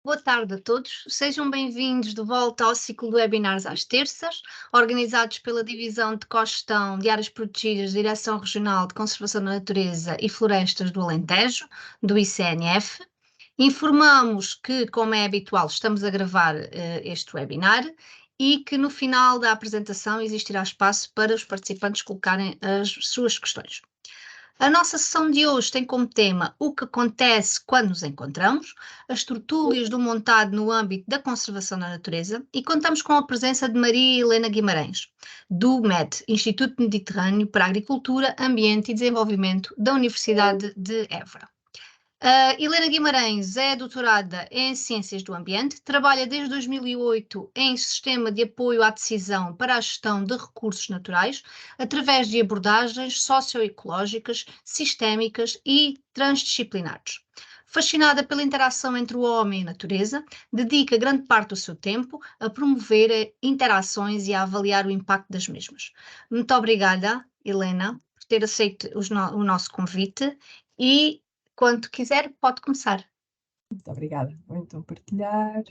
Boa tarde a todos, sejam bem-vindos de volta ao ciclo de webinars às terças, organizados pela Divisão de Cogestão de Áreas Protegidas, Direção Regional de Conservação da Natureza e Florestas do Alentejo, do ICNF. Informamos que, como é habitual, estamos a gravar este webinar e que no final da apresentação existirá espaço para os participantes colocarem as suas questões. A nossa sessão de hoje tem como tema o que acontece quando nos encontramos, as tertúlias do montado no âmbito da conservação da natureza, e contamos com a presença de Maria Helena Guimarães, do MED, Instituto Mediterrâneo para a Agricultura, Ambiente e Desenvolvimento da Universidade de Évora. Helena Guimarães é doutorada em Ciências do Ambiente, trabalha desde 2008 em Sistema de Apoio à Decisão para a Gestão de Recursos Naturais, através de abordagens socioecológicas, sistémicas e transdisciplinares. Fascinada pela interação entre o homem e a natureza, dedica grande parte do seu tempo a promover interações e a avaliar o impacto das mesmas. Muito obrigada, Helena, por ter aceito o nosso convite e quando quiser, pode começar. Muito obrigada. Vou então partilhar.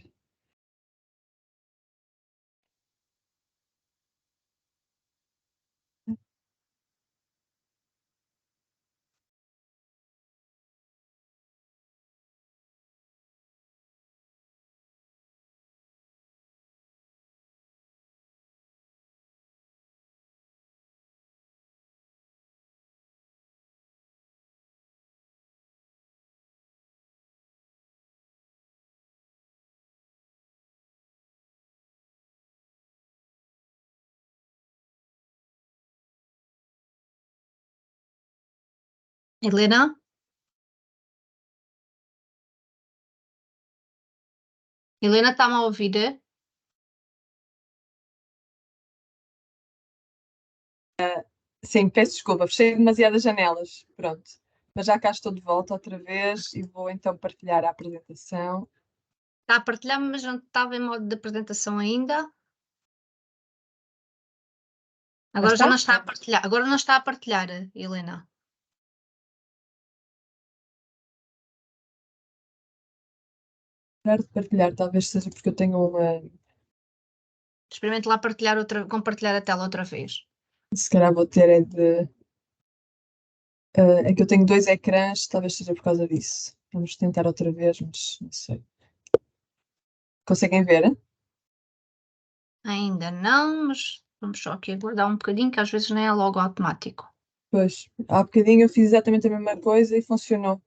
Helena? Helena, está-me a ouvir? Sim, peço desculpa, fechei demasiadas janelas. Pronto. Mas já cá estou de volta outra vez e vou então partilhar a apresentação. Está a partilhar, mas não estava em modo de apresentação ainda. Agora já não está a partilhar. Agora não está a partilhar, Helena. Parar de partilhar, talvez seja porque eu tenho uma. Experimente lá compartilhar a tela outra vez. Se calhar vou ter é de. É que eu tenho dois ecrãs, talvez seja por causa disso. Vamos tentar outra vez, mas não sei. Conseguem ver? Ainda não, mas vamos só aqui aguardar um bocadinho, que às vezes nem é logo automático. Pois, há bocadinho eu fiz exatamente a mesma coisa e funcionou.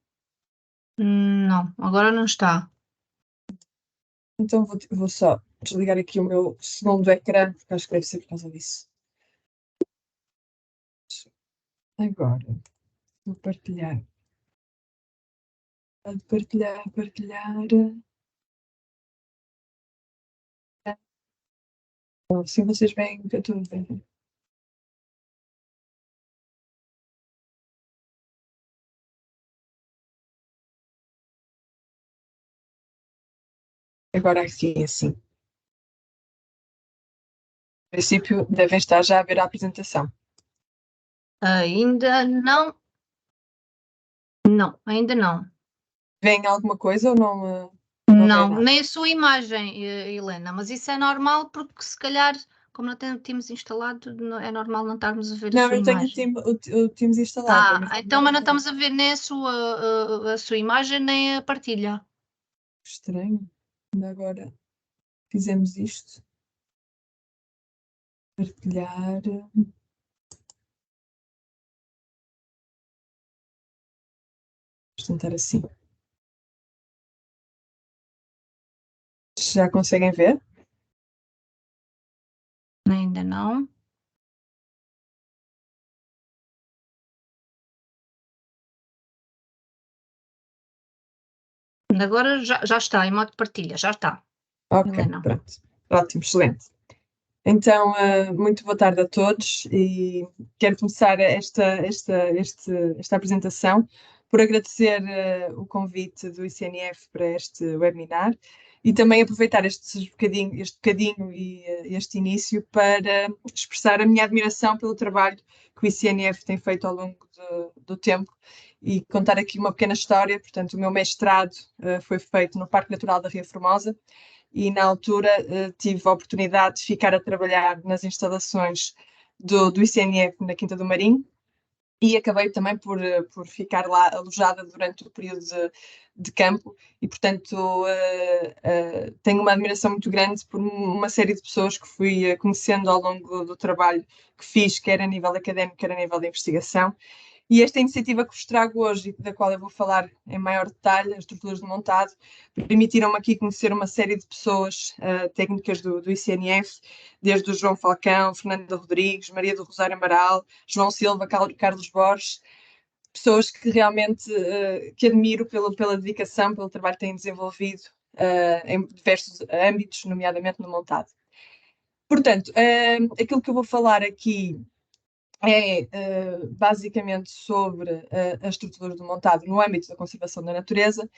Não, agora não está. Então vou só desligar aqui o meu segundo ecrã, porque acho que deve ser por causa disso. Agora, vou partilhar. Partilhar. Assim vocês veem que eu estou a ver. Agora aqui, assim. No princípio, devem estar já a ver a apresentação. Ainda não. Não, ainda não. Veem alguma coisa ou não? Não veem Não, nada? nem a sua imagem, Helena, mas isso é normal porque se calhar, como não temos instalado, é normal não estarmos a ver a Não, sua eu tenho imagem. o Teams instalado. Então, mas não estamos a ver nem a sua imagem nem a partilha. Estranho. Ainda agora fizemos isto. Partilhar. Vamos tentar assim. Já conseguem ver? Ainda não. Agora já está em modo de partilha, já está. Ok, Helena. pronto. Ótimo, excelente. Então, muito boa tarde a todos e quero começar esta apresentação por agradecer o convite do ICNF para este webinar e também aproveitar este bocadinho e este início para expressar a minha admiração pelo trabalho que o ICNF tem feito ao longo do tempo e contar aqui uma pequena história. Portanto, o meu mestrado foi feito no Parque Natural da Ria Formosa e na altura tive a oportunidade de ficar a trabalhar nas instalações do ICNF na Quinta do Marim, e acabei também por ficar lá alojada durante o período de campo e, portanto, tenho uma admiração muito grande por uma série de pessoas que fui conhecendo ao longo do trabalho que fiz, quer a nível académico, quer a nível de investigação. E esta iniciativa que vos trago hoje, da qual eu vou falar em maior detalhe, as estruturas de montado, permitiram-me aqui conhecer uma série de pessoas técnicas do ICNF, desde o João Falcão, Fernanda Rodrigues, Maria do Rosário Amaral, João Silva, Carlos Borges, pessoas que realmente que admiro pela dedicação, pelo trabalho que têm desenvolvido em diversos âmbitos, nomeadamente no montado. Portanto, aquilo que eu vou falar aqui é basicamente sobre a estrutura do montado no âmbito da conservação da natureza,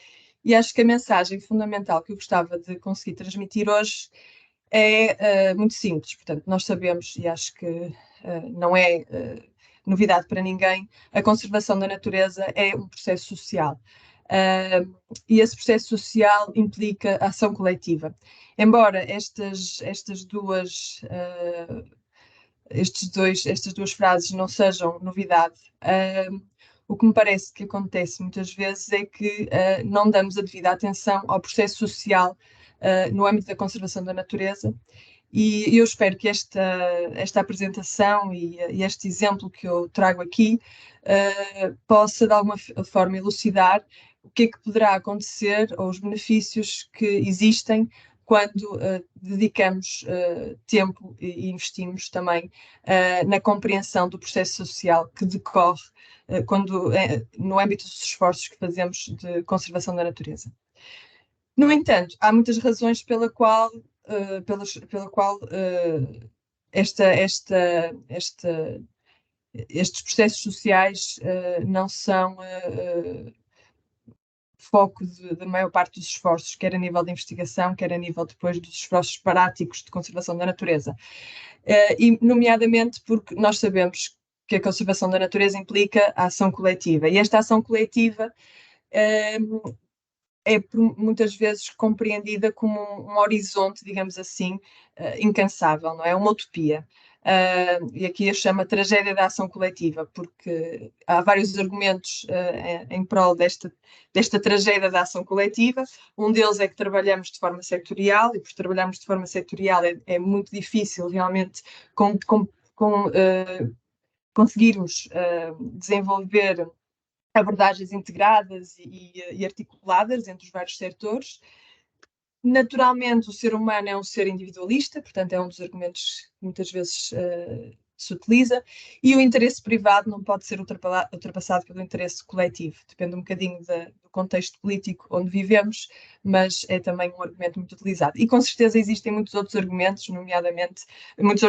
e acho que a mensagem fundamental que eu gostava de conseguir transmitir hoje é muito simples. Portanto, nós sabemos, e acho que não é novidade para ninguém, a conservação da natureza é um processo social. E esse processo social implica ação coletiva. Embora estas duas frases não sejam novidade, o que me parece que acontece muitas vezes é que não damos a devida atenção ao processo social no âmbito da conservação da natureza, e eu espero que esta apresentação e este exemplo que eu trago aqui possa de alguma forma elucidar o que é que poderá acontecer, ou os benefícios que existem quando dedicamos tempo e investimos também na compreensão do processo social que decorre no âmbito dos esforços que fazemos de conservação da natureza. No entanto, há muitas razões pela qual estes processos sociais não são foco da maior parte dos esforços, quer a nível de investigação, quer a nível depois dos esforços práticos de conservação da natureza. E, nomeadamente, porque nós sabemos que a conservação da natureza implica a ação coletiva, e esta ação coletiva é muitas vezes compreendida como um horizonte, digamos assim, incansável, não é? Uma utopia. E aqui a chama tragédia da ação coletiva, porque há vários argumentos em prol desta tragédia da ação coletiva. Um deles é que trabalhamos de forma setorial, e por trabalharmos de forma setorial é muito difícil realmente conseguirmos desenvolver abordagens integradas e articuladas entre os vários setores. Naturalmente, o ser humano é um ser individualista, portanto, é um dos argumentos que muitas vezes se utiliza, e o interesse privado não pode ser ultrapassado pelo interesse coletivo. Depende um bocadinho do contexto político onde vivemos, mas é também um argumento muito utilizado. E com certeza existem muitos outros argumentos, nomeadamente muitos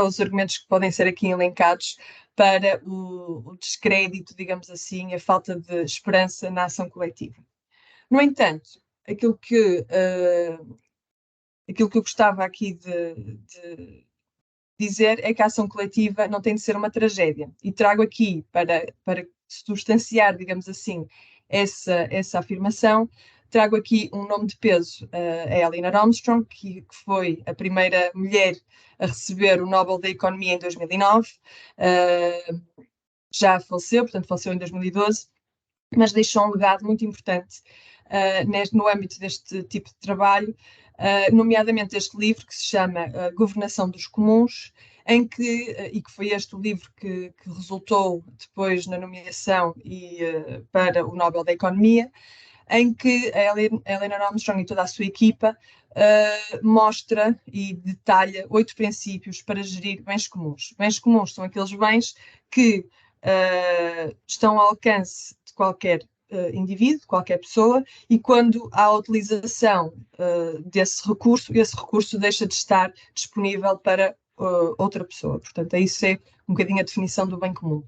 os argumentos que podem ser aqui elencados para o descrédito, digamos assim, a falta de esperança na ação coletiva. No entanto, aquilo que eu gostava aqui de dizer é que a ação coletiva não tem de ser uma tragédia. E trago aqui, para substanciar, digamos assim, essa afirmação, trago aqui um nome de peso, a Elinor Armstrong, que foi a primeira mulher a receber o Nobel da Economia em 2009. Já faleceu, portanto faleceu em 2012, mas deixou um legado muito importante no âmbito deste tipo de trabalho, nomeadamente este livro que se chama Governação dos Comuns, e que foi este o livro que resultou depois na nomeação para o Nobel da Economia, em que a Elinor Armstrong e toda a sua equipa mostra e detalha 8 princípios para gerir bens comuns. Bens comuns são aqueles bens que estão ao alcance de qualquer indivíduo, de qualquer pessoa, e quando há a utilização desse recurso, esse recurso deixa de estar disponível para outra pessoa. Portanto, isso é um bocadinho a definição do bem comum.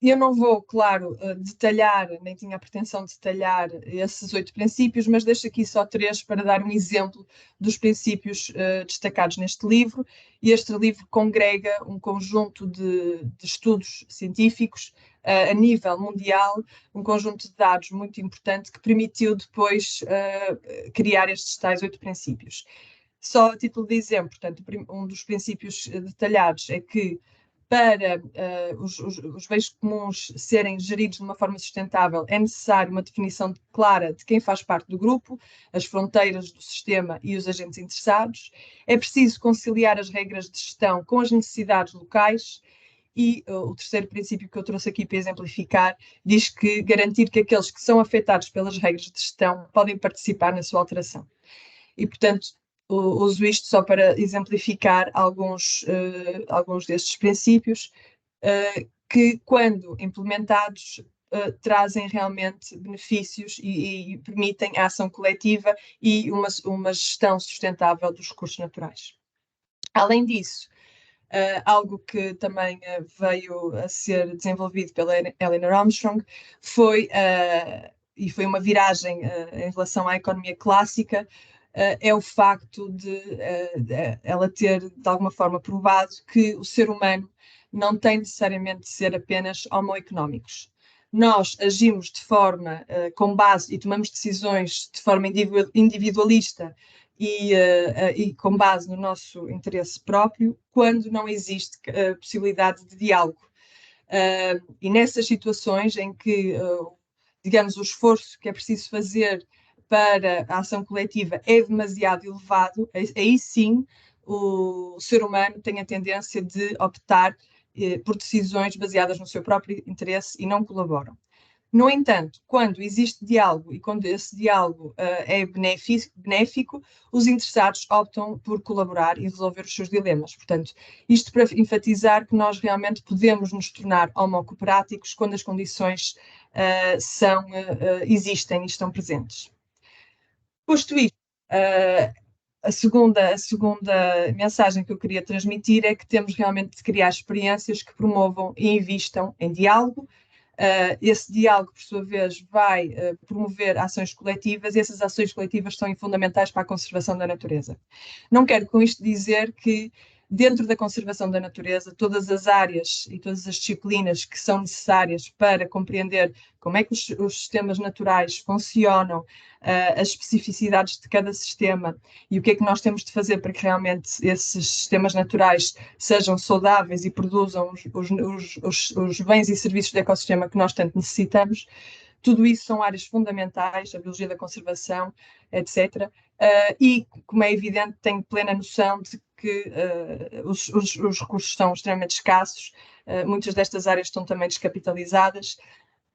Eu não vou, claro, detalhar, nem tinha a pretensão de detalhar esses 8 princípios, mas deixo aqui só 3 para dar um exemplo dos princípios destacados neste livro. E este livro congrega um conjunto de estudos científicos a nível mundial, um conjunto de dados muito importante que permitiu depois criar estes tais 8 princípios. Só a título de exemplo, portanto, um dos princípios detalhados é que para os bens comuns serem geridos de uma forma sustentável, é necessário uma definição clara de quem faz parte do grupo, as fronteiras do sistema e os agentes interessados. É preciso conciliar as regras de gestão com as necessidades locais. E o terceiro princípio que eu trouxe aqui para exemplificar diz que garantir que aqueles que são afetados pelas regras de gestão podem participar na sua alteração. E, portanto, uso isto só para exemplificar alguns destes princípios que, quando implementados, trazem realmente benefícios e permitem a ação coletiva e uma gestão sustentável dos recursos naturais. Além disso, algo que também veio a ser desenvolvido pela Eleanor Armstrong foi uma viragem em relação à economia clássica, é o facto de ela ter, de alguma forma, provado que o ser humano não tem necessariamente de ser apenas homoeconómicos. Nós agimos de forma com base e tomamos decisões de forma individualista e com base no nosso interesse próprio, quando não existe possibilidade de diálogo. E nessas situações em que, digamos, o esforço que é preciso fazer para a ação coletiva é demasiado elevado, aí sim o ser humano tem a tendência de optar por decisões baseadas no seu próprio interesse e não colaboram. No entanto, quando existe diálogo e quando esse diálogo é benéfico, os interessados optam por colaborar e resolver os seus dilemas. Portanto, isto para enfatizar que nós realmente podemos nos tornar homocooperáticos quando as condições existem e estão presentes. Posto isto, a segunda mensagem que eu queria transmitir é que temos realmente de criar experiências que promovam e invistam em diálogo. Esse diálogo, por sua vez, vai promover ações coletivas e essas ações coletivas são fundamentais para a conservação da natureza. Não quero com isto dizer que dentro da conservação da natureza, todas as áreas e todas as disciplinas que são necessárias para compreender como é que os sistemas naturais funcionam, as especificidades de cada sistema e o que é que nós temos de fazer para que realmente esses sistemas naturais sejam saudáveis e produzam os bens e serviços do ecossistema que nós tanto necessitamos. Tudo isso são áreas fundamentais, a biologia da conservação, etc. E, como é evidente, tenho plena noção de que os recursos são extremamente escassos, muitas destas áreas estão também descapitalizadas.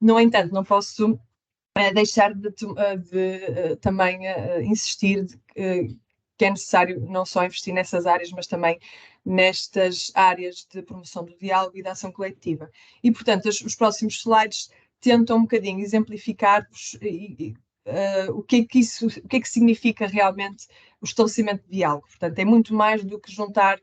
No entanto, não posso deixar de também insistir que é necessário não só investir nessas áreas, mas também nestas áreas de promoção do diálogo e da ação coletiva. E, portanto, os próximos slides tentam um bocadinho exemplificar-vos o que é que significa realmente o estabelecimento de diálogo. Portanto, é muito mais do que juntar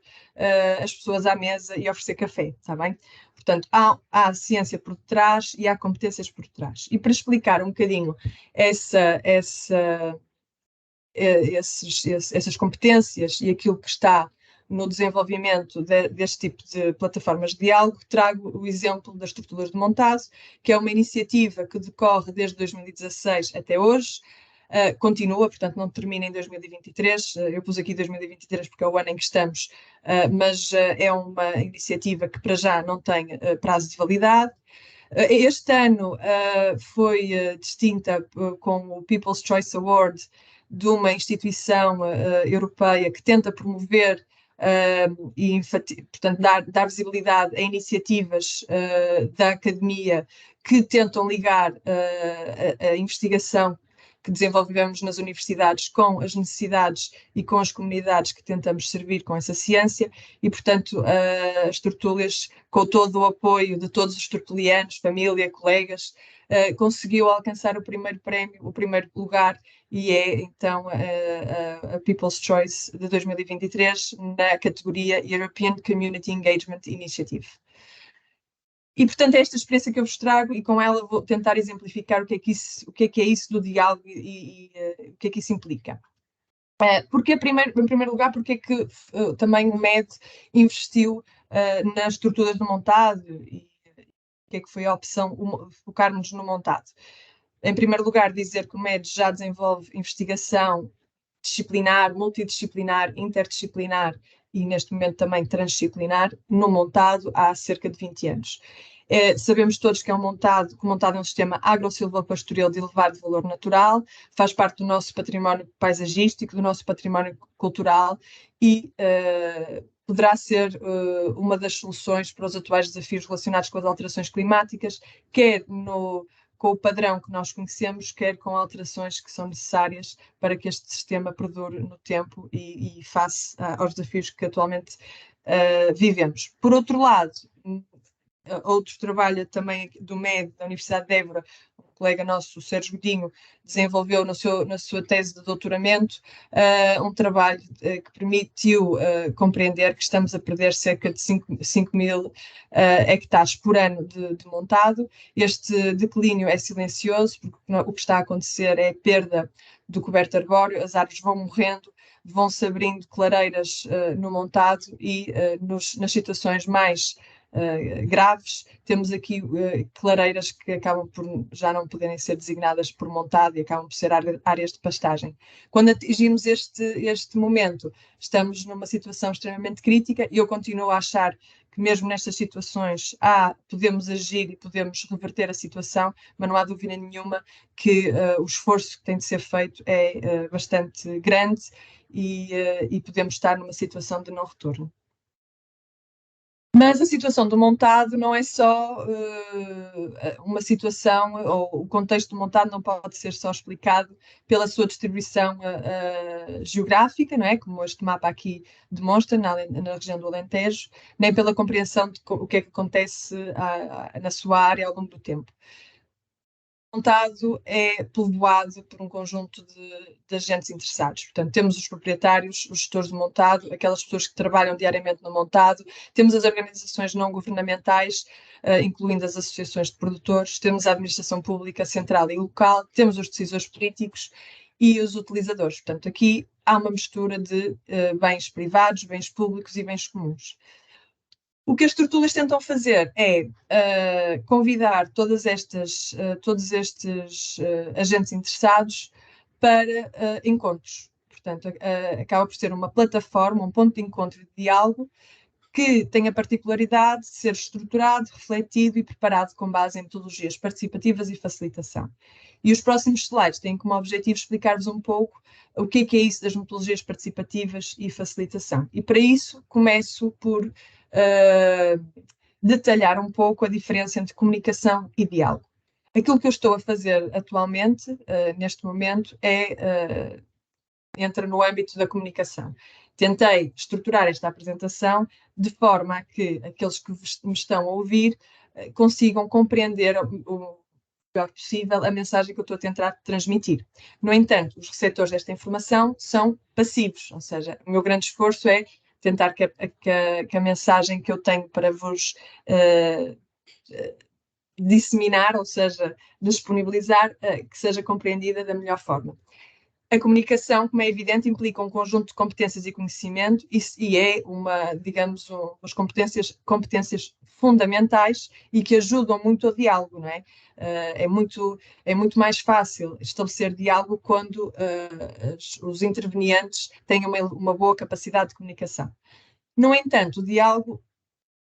as pessoas à mesa e oferecer café, está bem? Portanto, há ciência por detrás e há competências por detrás. E para explicar um bocadinho essas competências e aquilo que está no desenvolvimento deste tipo de plataformas de diálogo, trago o exemplo das Tortugas de Montazo, que é uma iniciativa que decorre desde 2016 até hoje, continua, portanto não termina em 2023, eu pus aqui 2023 porque é o ano em que estamos, mas é uma iniciativa que para já não tem prazo de validade. Este ano foi distinta com o People's Choice Award de uma instituição europeia que tenta promover e, portanto, dar visibilidade a iniciativas da academia que tentam ligar a investigação que desenvolvemos nas universidades com as necessidades e com as comunidades que tentamos servir com essa ciência e, portanto, as tertúlias, com todo o apoio de todos os tertulianos, família, colegas, conseguiu alcançar o primeiro prémio, o primeiro lugar, e é, então, a People's Choice de 2023 na categoria European Community Engagement Initiative. E, portanto, é esta experiência que eu vos trago e com ela vou tentar exemplificar o que é isso do diálogo e o que é que isso implica. Porque, em primeiro lugar, porque é que também o MED investiu nas estruturas de montado que é que foi a opção, focarmos no montado? Em primeiro lugar, dizer que o MED já desenvolve investigação disciplinar, multidisciplinar, interdisciplinar e neste momento também transdisciplinar no montado há cerca de 20 anos. Sabemos todos que o montado é um sistema agro-silvopastoril de elevado valor natural, faz parte do nosso património paisagístico, do nosso património cultural e poderá ser uma das soluções para os atuais desafios relacionados com as alterações climáticas, quer com o padrão que nós conhecemos, quer com alterações que são necessárias para que este sistema perdure no tempo e face aos desafios que atualmente vivemos. Por outro lado, outro trabalho também do MED, da Universidade de Évora, um colega nosso, o Sérgio Godinho, desenvolveu na sua tese de doutoramento um trabalho que permitiu compreender que estamos a perder cerca de 5.000 hectares por ano de montado. Este declínio é silencioso, porque o que está a acontecer é a perda do coberto arbóreo, as árvores vão morrendo, vão-se abrindo clareiras no montado e nas situações mais graves, temos aqui clareiras que acabam por já não poderem ser designadas por montado e acabam por ser áreas de pastagem. Quando atingimos este momento, estamos numa situação extremamente crítica e eu continuo a achar que mesmo nestas situações podemos agir e podemos reverter a situação, mas não há dúvida nenhuma que o esforço que tem de ser feito é bastante grande e podemos estar numa situação de não retorno. Mas a situação do montado não é só uma situação, ou o contexto do montado não pode ser só explicado pela sua distribuição geográfica, não é? Como este mapa aqui demonstra, na região do Alentejo, nem pela compreensão de o que é que acontece na sua área ao longo do tempo. O montado é povoado por um conjunto de agentes interessados. Portanto, temos os proprietários, os gestores do montado, aquelas pessoas que trabalham diariamente no montado, temos as organizações não governamentais, incluindo as associações de produtores, temos a administração pública central e local, temos os decisores políticos e os utilizadores. Portanto, aqui há uma mistura de bens privados, bens públicos e bens comuns. O que as tortugas tentam fazer é convidar todos estes agentes interessados para encontros. Portanto, acaba por ser uma plataforma, um ponto de encontro e de diálogo que tem a particularidade de ser estruturado, refletido e preparado com base em metodologias participativas e facilitação. E os próximos slides têm como objetivo explicar-vos um pouco o que é isso das metodologias participativas e facilitação. E para isso começo por detalhar um pouco a diferença entre comunicação e diálogo. Aquilo que eu estou a fazer atualmente, neste momento, entra no âmbito da comunicação. Tentei estruturar esta apresentação de forma a que aqueles que me estão a ouvir consigam compreender o melhor possível a mensagem que eu estou a tentar transmitir. No entanto, os receptores desta informação são passivos, ou seja, o meu grande esforço é tentar que a mensagem que eu tenho para vos disseminar, ou seja, disponibilizar, que seja compreendida da melhor forma. A comunicação, como é evidente, implica um conjunto de competências e conhecimento e é digamos, umas competências fundamentais e que ajudam muito ao diálogo, não é? É muito mais fácil estabelecer diálogo quando os intervenientes têm uma boa capacidade de comunicação. No entanto, o diálogo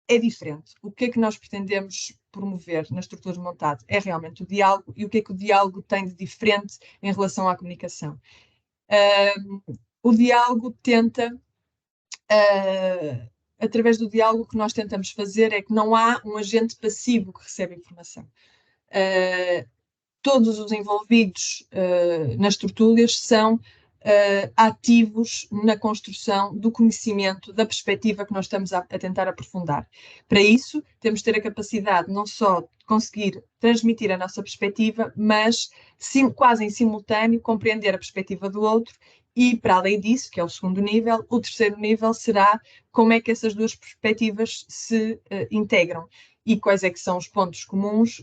é diferente. O que é que nós pretendemos promover na estrutura de montado? É realmente o diálogo. E o que é que o diálogo tem de diferente em relação à comunicação? O diálogo tenta, através do diálogo, o que nós tentamos fazer é que não há um agente passivo que recebe informação. Todos os envolvidos nas tertúlias são ativos na construção do conhecimento, da perspectiva que nós estamos a tentar aprofundar. Para isso, temos de ter a capacidade não só de conseguir transmitir a nossa perspectiva, mas quase em simultâneo compreender a perspectiva do outro e, para além disso, que é o segundo nível, o terceiro nível será como é que essas duas perspectivas se integram e quais é que são os pontos comuns,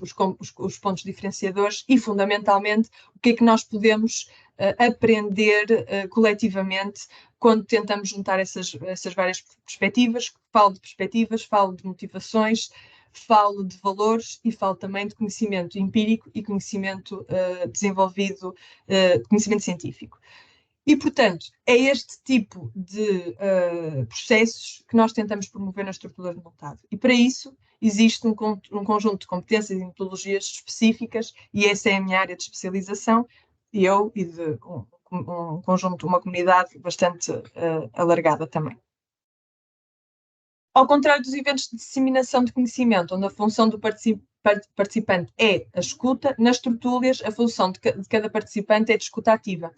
os pontos diferenciadores e, fundamentalmente, o que é que nós podemos aprender coletivamente quando tentamos juntar essas várias perspectivas. Falo de perspectivas, falo de motivações, falo de valores e falo também de conhecimento empírico e conhecimento desenvolvido, conhecimento científico. E, portanto, é este tipo de processos que nós tentamos promover nas estruturas de montado. E, para isso, existe um conjunto de competências e metodologias específicas, e essa é a minha área de especialização, e eu e de um conjunto, uma comunidade bastante alargada também. Ao contrário dos eventos de disseminação de conhecimento, onde a função do participante é a escuta, nas tertúlias a função de cada participante é de escuta ativa.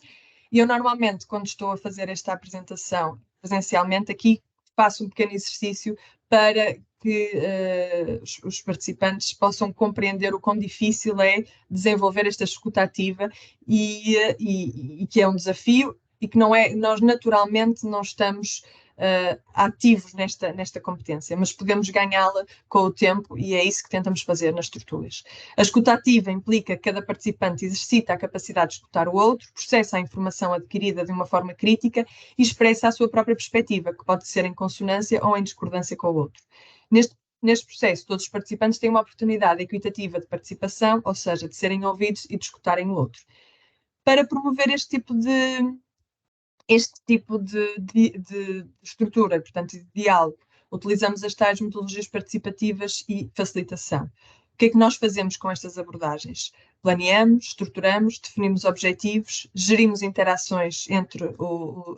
E eu normalmente, quando estou a fazer esta apresentação presencialmente, aqui faço um pequeno exercício para que os participantes possam compreender o quão difícil é desenvolver esta escuta ativa e que é um desafio e que não é, nós naturalmente não estamos ativos nesta competência, mas podemos ganhá-la com o tempo e é isso que tentamos fazer nas tertúlias. A escuta ativa implica que cada participante exercita a capacidade de escutar o outro, processa a informação adquirida de uma forma crítica e expressa a sua própria perspectiva, que pode ser em consonância ou em discordância com o outro. Neste processo, todos os participantes têm uma oportunidade equitativa de participação, ou seja, de serem ouvidos e de escutarem o outro. Para promover este tipo de estrutura, portanto, de diálogo, utilizamos as tais metodologias participativas e facilitação. O que é que nós fazemos com estas abordagens? Planeamos, estruturamos, definimos objetivos, gerimos interações entre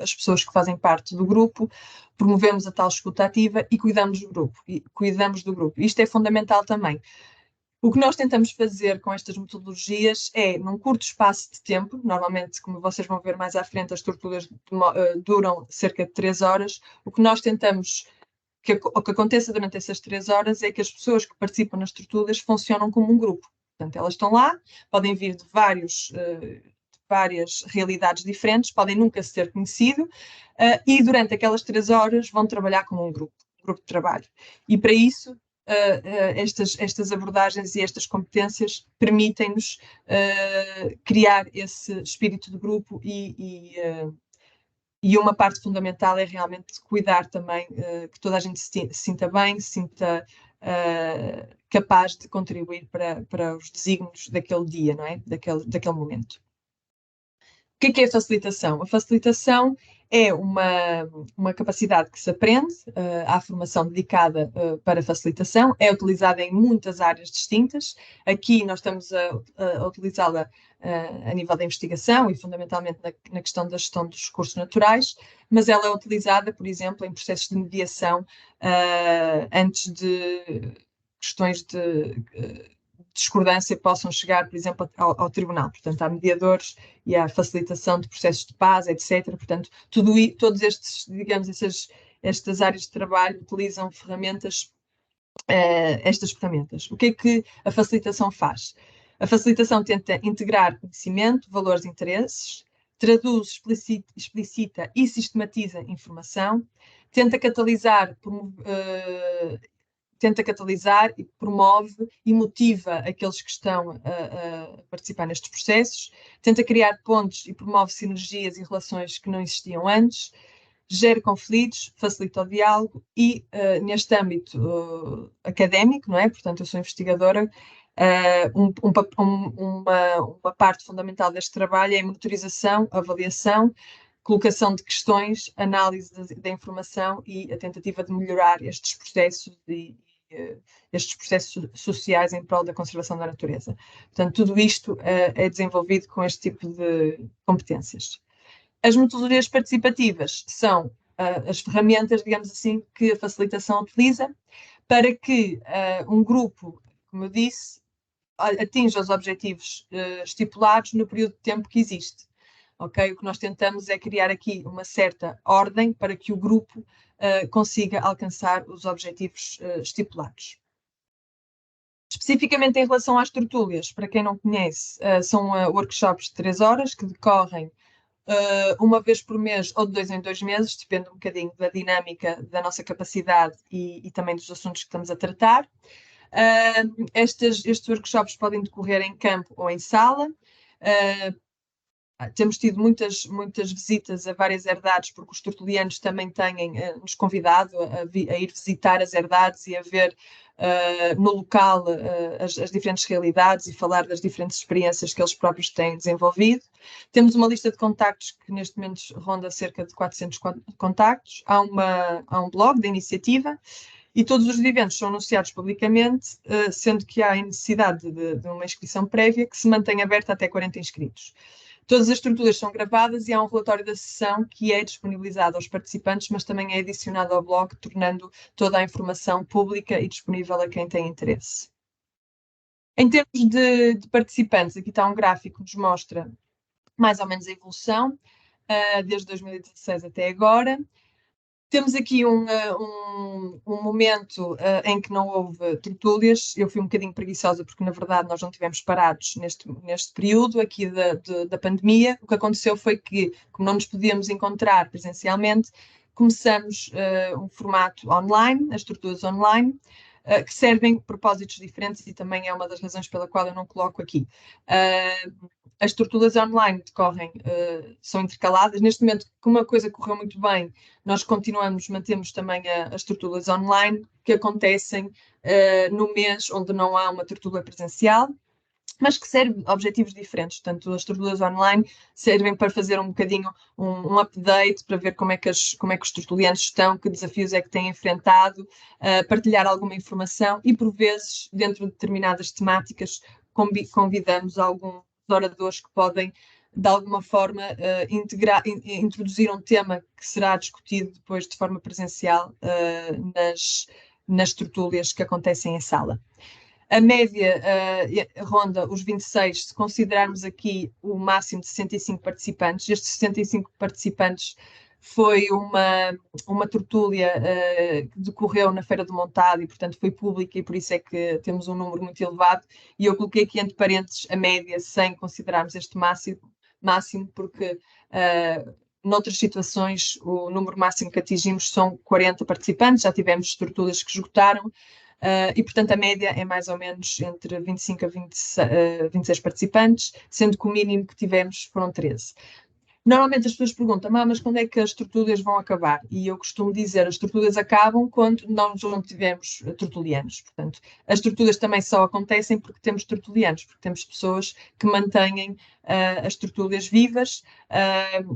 as pessoas que fazem parte do grupo, promovemos a tal escuta ativa e cuidamos do grupo. Isto é fundamental também. O que nós tentamos fazer com estas metodologias é, num curto espaço de tempo, normalmente, como vocês vão ver mais à frente, as torturas duram cerca de 3 horas, o que nós tentamos que aconteça durante essas 3 horas é que as pessoas que participam nas torturas funcionam como um grupo. Portanto, elas estão lá, podem vir de várias realidades diferentes, podem nunca se ter conhecido, e durante aquelas 3 horas vão trabalhar como um grupo de trabalho. E para isso, estas abordagens e estas competências permitem-nos criar esse espírito de grupo e uma parte fundamental é realmente cuidar também que toda a gente se sinta bem, se sinta capaz de contribuir para os desígnios daquele dia, não é? Daquele momento. O que é a facilitação? A facilitação é uma capacidade que se aprende, há formação dedicada para facilitação, é utilizada em muitas áreas distintas. Aqui nós estamos a utilizá-la a nível da investigação e fundamentalmente na questão da gestão dos recursos naturais, mas ela é utilizada, por exemplo, em processos de mediação antes de questões de discordância possam chegar, por exemplo, ao tribunal. Portanto, há mediadores e há facilitação de processos de paz, etc. Portanto, todos estes, digamos, estas áreas de trabalho utilizam estas ferramentas. O que é que a facilitação faz? A facilitação tenta integrar conhecimento, valores e interesses, traduz, explicita e sistematiza informação, tenta catalisar e promove e motiva aqueles que estão a participar nestes processos, tenta criar pontos e promove sinergias e relações que não existiam antes, gera conflitos, facilita o diálogo e, neste âmbito académico, não é? Portanto, eu sou investigadora, uma parte fundamental deste trabalho é a monitorização, avaliação, colocação de questões, análise da informação e a tentativa de melhorar estes processos sociais em prol da conservação da natureza. Portanto, tudo isto é desenvolvido com este tipo de competências. As metodologias participativas são as ferramentas, digamos assim, que a facilitação utiliza para que um grupo, como eu disse, atinja os objetivos estipulados no período de tempo que existe. Okay? O que nós tentamos é criar aqui uma certa ordem para que o grupo consiga alcançar os objetivos estipulados. Especificamente em relação às tertúlias, para quem não conhece, são workshops de 3 horas que decorrem uma vez por mês ou de 2 em 2 meses, depende um bocadinho da dinâmica da nossa capacidade e também dos assuntos que estamos a tratar. Estes workshops podem decorrer em campo ou em sala. Temos tido muitas visitas a várias herdades, porque os tertulianos também têm nos convidado a ir visitar as herdades e a ver no local as diferentes realidades e falar das diferentes experiências que eles próprios têm desenvolvido. Temos uma lista de contactos que neste momento ronda cerca de 400 contactos. Há um blog da iniciativa e todos os eventos são anunciados publicamente, sendo que há a necessidade de uma inscrição prévia que se mantém aberta até 40 inscritos. Todas as estruturas são gravadas e há um relatório da sessão que é disponibilizado aos participantes, mas também é adicionado ao blog, tornando toda a informação pública e disponível a quem tem interesse. Em termos de participantes, aqui está um gráfico que nos mostra mais ou menos a evolução, desde 2016 até agora. Temos aqui um momento em que não houve tertúlias. Eu fui um bocadinho preguiçosa porque, na verdade, nós não tivemos parados neste período aqui da pandemia. O que aconteceu foi que, como não nos podíamos encontrar presencialmente, começamos um formato online, as tertúlias online, que servem propósitos diferentes e também é uma das razões pela qual eu não coloco aqui. As tertúlias online decorrem, são intercaladas. Neste momento, como uma coisa correu muito bem, nós mantemos também as tertúlias online, que acontecem no mês onde não há uma tertúlia presencial, mas que servem objetivos diferentes. Portanto, as tertúlias online servem para fazer um bocadinho um update, para ver como é que os tertulianos estão, que desafios é que têm enfrentado, partilhar alguma informação e, por vezes, dentro de determinadas temáticas, convidamos alguns oradores que podem, de alguma forma, introduzir um tema que será discutido depois de forma presencial nas tertúlias que acontecem em sala. A média ronda os 26, se considerarmos aqui o máximo de 65 participantes. Estes 65 participantes foi uma tertúlia que decorreu na Feira do Montado e, portanto, foi pública e por isso é que temos um número muito elevado. E eu coloquei aqui entre parênteses a média, sem considerarmos este máximo porque noutras situações o número máximo que atingimos são 40 participantes, já tivemos tertúlias que esgotaram. E, portanto, a média é mais ou menos entre 25 a 26 participantes, sendo que o mínimo que tivemos foram 13. Normalmente as pessoas perguntam, mas quando é que as tertúlias vão acabar? E eu costumo dizer, as tertúlias acabam quando nós não tivermos tertulianos. Portanto, as tertúlias também só acontecem porque temos tertulianos, porque temos pessoas que mantêm as tertúlias vivas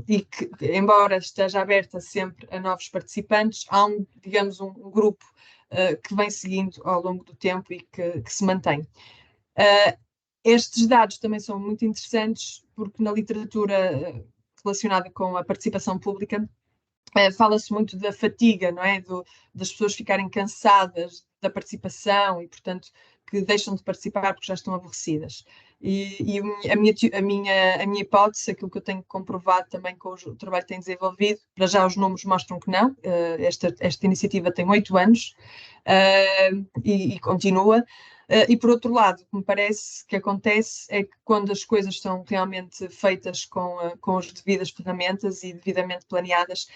e que, embora esteja aberta sempre a novos participantes, há digamos, um grupo que vem seguindo ao longo do tempo e que se mantém. Estes dados também são muito interessantes porque na literatura relacionada com a participação pública fala-se muito da fatiga, não é? Das pessoas ficarem cansadas da participação e, portanto, que deixam de participar porque já estão aborrecidas. E a minha hipótese, aquilo que eu tenho comprovado também com o trabalho que tenho desenvolvido, para já os números mostram que não. Esta iniciativa tem 8 anos e continua. E por outro lado, o que me parece que acontece é que quando as coisas são realmente feitas com as devidas ferramentas e devidamente planeadas,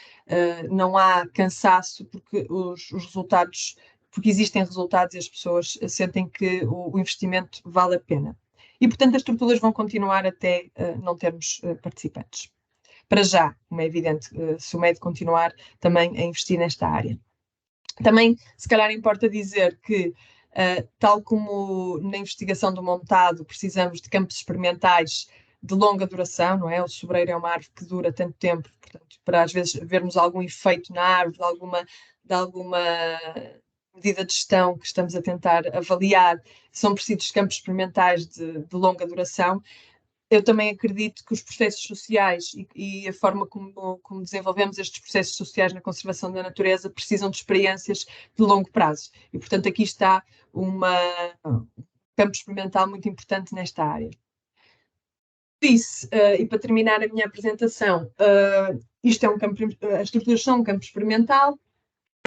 não há cansaço porque os resultados, porque existem resultados e as pessoas sentem que o investimento vale a pena. E, portanto, as tertúlias vão continuar até não termos participantes. Para já, como é evidente, se o MED continuar também a investir nesta área. Também, se calhar, importa dizer que, tal como na investigação do montado, precisamos de campos experimentais de longa duração, não é? O sobreiro é uma árvore que dura tanto tempo, portanto, para às vezes vermos algum efeito na árvore, de alguma medida de gestão que estamos a tentar avaliar, são precisos campos experimentais de longa duração. Eu também acredito que os processos sociais e a forma como desenvolvemos estes processos sociais na conservação da natureza precisam de experiências de longo prazo. E, portanto, aqui está um campo experimental muito importante nesta área. Isso, e para terminar a minha apresentação, isto é as estruturas são um campo experimental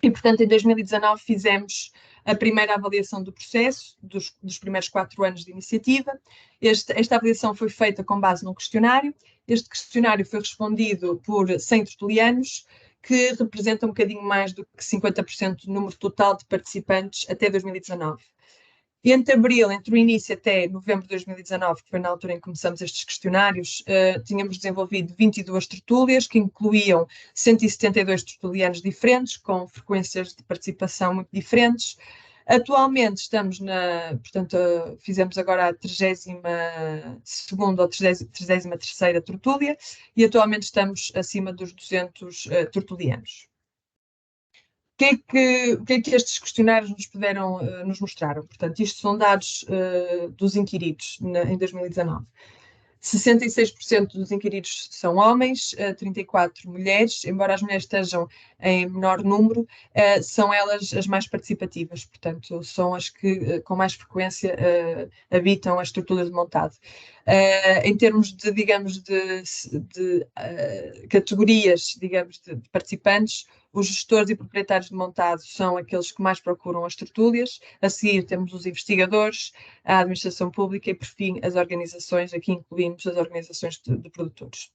e, portanto, em 2019 fizemos a primeira avaliação do processo, dos primeiros 4 anos de iniciativa. Esta avaliação foi feita com base num questionário. Este questionário foi respondido por 100 tertulianos, que representa um bocadinho mais do que 50% do número total de participantes até 2019. E entre o início até novembro de 2019, que foi na altura em que começamos estes questionários, tínhamos desenvolvido 22 tertúlias, que incluíam 172 tertulianos diferentes, com frequências de participação muito diferentes. Atualmente estamos portanto, fizemos agora a 32ª ou 33ª tertúlia e atualmente estamos acima dos 200 tertulianos. O que é que estes questionários nos mostraram? Portanto, isto são dados dos inquiridos em 2019. 66% dos inquiridos são homens, 34% mulheres, embora as mulheres estejam em menor número, são elas as mais participativas, portanto, são as que com mais frequência habitam as estruturas de montado. Em termos de, digamos, de categorias, digamos, de participantes, os gestores e proprietários de montado são aqueles que mais procuram as tertúlias. A seguir temos os investigadores, a administração pública e, por fim, as organizações. Aqui incluímos as organizações de produtores.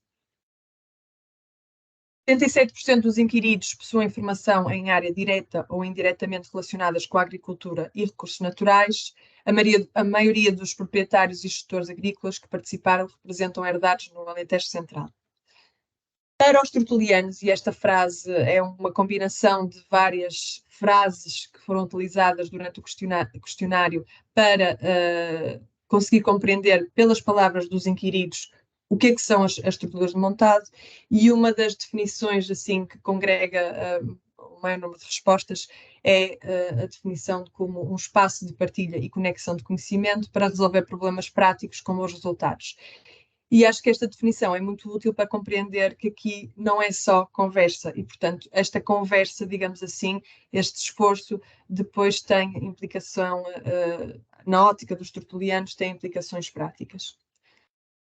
77% dos inquiridos possuem formação em área direta ou indiretamente relacionadas com a agricultura e recursos naturais. A maioria dos proprietários e gestores agrícolas que participaram representam herdades no Alentejo Central. Para os tertulianos, e esta frase é uma combinação de várias frases que foram utilizadas durante o questionário para conseguir compreender pelas palavras dos inquiridos o que é que são as estruturas de montado, e uma das definições assim que congrega o maior número de respostas é a definição de como um espaço de partilha e conexão de conhecimento para resolver problemas práticos como os resultados. E acho que esta definição é muito útil para compreender que aqui não é só conversa e, portanto, esta conversa, digamos assim, este esforço depois tem implicação, na ótica dos tertulianos, tem implicações práticas.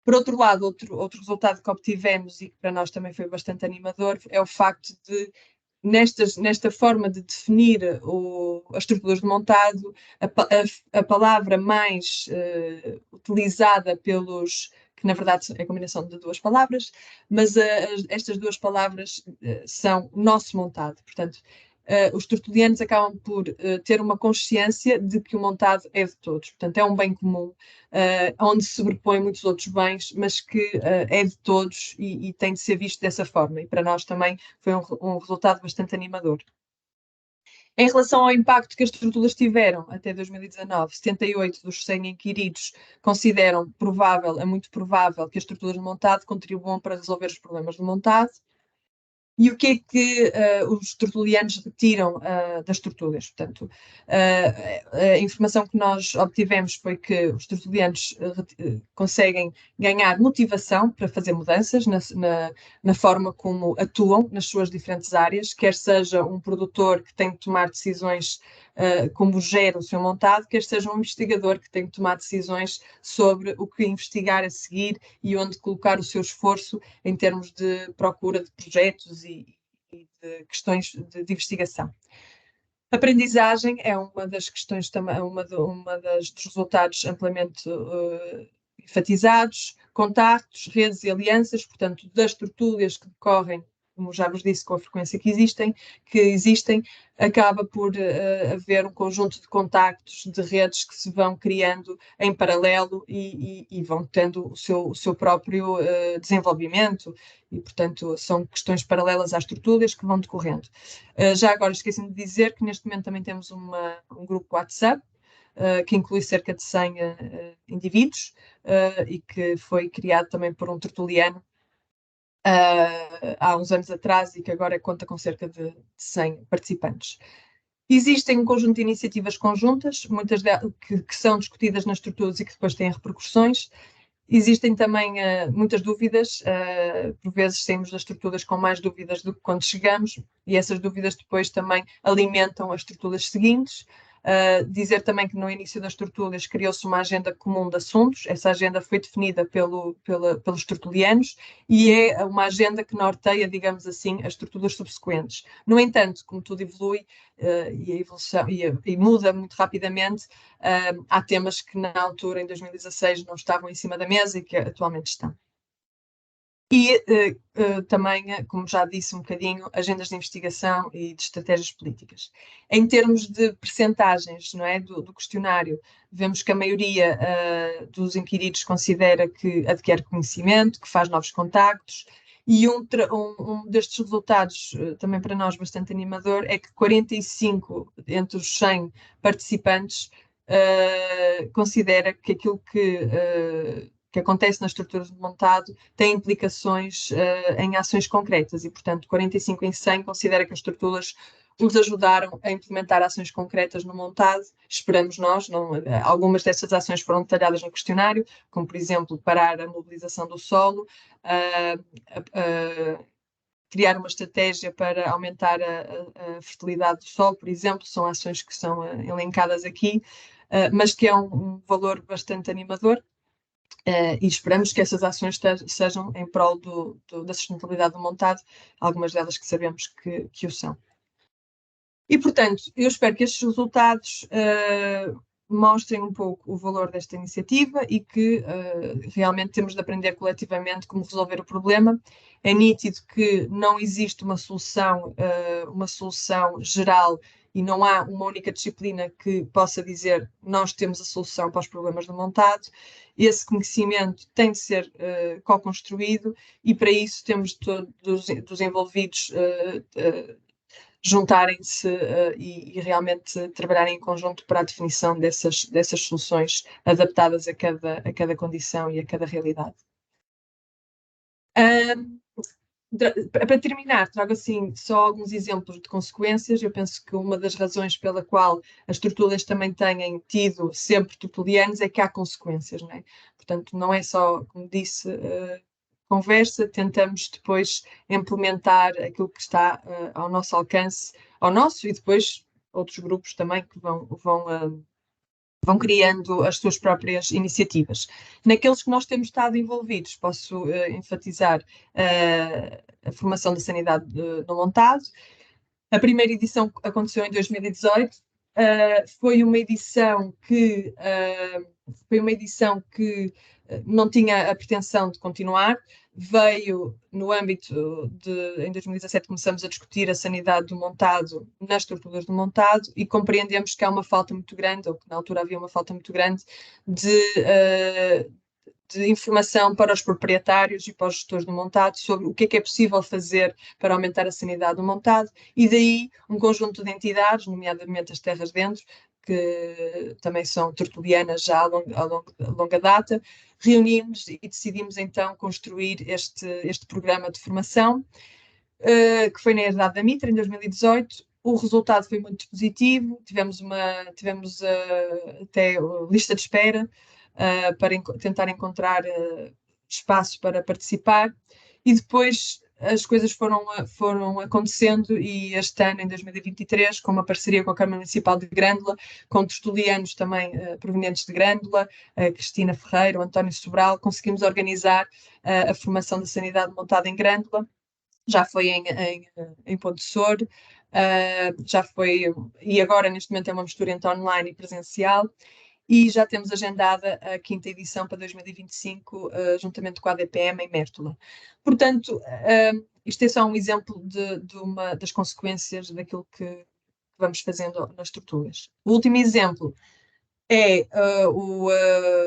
Por outro lado, outro resultado que obtivemos e que para nós também foi bastante animador é o facto de, nesta forma de definir as estruturas de montado, a palavra mais utilizada pelos, que na verdade é a combinação de duas palavras, mas estas duas palavras são nosso montado. Portanto, os tertulianos acabam por ter uma consciência de que o montado é de todos. Portanto, é um bem comum, onde se sobrepõem muitos outros bens, mas que é de todos e tem de ser visto dessa forma. E para nós também foi um resultado bastante animador. Em relação ao impacto que as estruturas tiveram até 2019, 78 dos 100 inquiridos consideram muito provável que as estruturas de montado contribuam para resolver os problemas de montado. E o que é que os tertulianos retiram das tertúlias? Portanto, a informação que nós obtivemos foi que os tertulianos conseguem ganhar motivação para fazer mudanças na forma como atuam nas suas diferentes áreas, quer seja um produtor que tem de tomar decisões como gera o seu montado, quer seja um investigador que tem de tomar decisões sobre o que investigar a seguir e onde colocar o seu esforço em termos de procura de projetos e de questões de investigação. A aprendizagem é uma das questões também, dos resultados amplamente enfatizados, contactos, redes e alianças, portanto, das tertúlias que decorrem, como já vos disse, com a frequência que existem, acaba por haver um conjunto de contactos, de redes que se vão criando em paralelo e vão tendo o seu próprio desenvolvimento e, portanto, são questões paralelas às tertúlias que vão decorrendo. Já agora esqueci-me de dizer que neste momento também temos um grupo WhatsApp, que inclui cerca de 100 indivíduos e que foi criado também por um tertuliano há uns anos atrás e que agora conta com cerca de 100 participantes. Existem um conjunto de iniciativas conjuntas, muitas delas que são discutidas nas estruturas e que depois têm repercussões. Existem também muitas dúvidas, por vezes saímos das estruturas com mais dúvidas do que quando chegamos, e essas dúvidas depois também alimentam as estruturas seguintes. Dizer também que no início das tertúlias criou-se uma agenda comum de assuntos, essa agenda foi definida pelos tertulianos e é uma agenda que norteia, digamos assim, as tertúlias subsequentes. No entanto, como tudo evolui e a evolução e muda muito rapidamente, há temas que na altura, em 2016, não estavam em cima da mesa e que atualmente estão. E também, como já disse um bocadinho, agendas de investigação e de estratégias políticas. Em termos de percentagens, não é, do questionário, vemos que a maioria dos inquiridos considera que adquire conhecimento, que faz novos contactos, e um destes resultados, também para nós bastante animador, é que 45 entre os 100 participantes considera que aquilo que acontece na estrutura de montado tem implicações em ações concretas e, portanto, 45 em 100 considera que as estruturas os ajudaram a implementar ações concretas no montado. Esperamos nós, algumas dessas ações foram detalhadas no questionário, como, por exemplo, parar a mobilização do solo, criar uma estratégia para aumentar a fertilidade do solo, por exemplo, são ações que são elencadas aqui, mas que é um valor bastante animador. E esperamos que essas ações sejam em prol da sustentabilidade do montado, algumas delas que sabemos que o são. E, portanto, eu espero que estes resultados mostrem um pouco o valor desta iniciativa e que realmente temos de aprender coletivamente como resolver o problema. É nítido que não existe uma solução geral e não há uma única disciplina que possa dizer nós temos a solução para os problemas do montado. Esse conhecimento tem de ser co-construído e para isso temos todos os envolvidos juntarem-se e realmente trabalharem em conjunto para a definição dessas soluções adaptadas a cada condição e a cada realidade. Para terminar, trago assim só alguns exemplos de consequências. Eu penso que uma das razões pela qual as tertúlias também têm tido sempre tertulianos é que há consequências, não é? Portanto, não é só, como disse, conversa, tentamos depois implementar aquilo que está ao nosso alcance, ao nosso e depois outros grupos também que vão criando as suas próprias iniciativas. Naqueles que nós temos estado envolvidos, posso enfatizar a formação da sanidade no montado. A primeira edição aconteceu em 2018, foi uma edição que não tinha a pretensão de continuar, veio no âmbito em 2017 começamos a discutir a sanidade do montado nas estruturas do montado e compreendemos que há uma falta muito grande, ou que na altura havia uma falta muito grande de informação para os proprietários e para os gestores do montado sobre o que é possível fazer para aumentar a sanidade do montado e daí um conjunto de entidades, nomeadamente as Terras Dentro, que também são tertulianas já a longa data, reunimos e decidimos então construir este programa de formação, que foi na Herdade da Mitra, em 2018. O resultado foi muito positivo, tivemos até lista de espera para tentar encontrar espaço para participar, e depois as coisas foram acontecendo e este ano, em 2023, com uma parceria com a Câmara Municipal de Grândola, com tertulianos também provenientes de Grândola, a Cristina Ferreira, o António Sobral, conseguimos organizar a formação da sanidade montada em Grândola. Já foi em Ponte Sor, já foi, e agora neste momento é uma mistura entre online e presencial, e já temos agendada a 5ª edição para 2025, juntamente com a ADPM em Mértola. Portanto, isto é só um exemplo de uma das consequências daquilo que vamos fazendo nas estruturas. O último exemplo é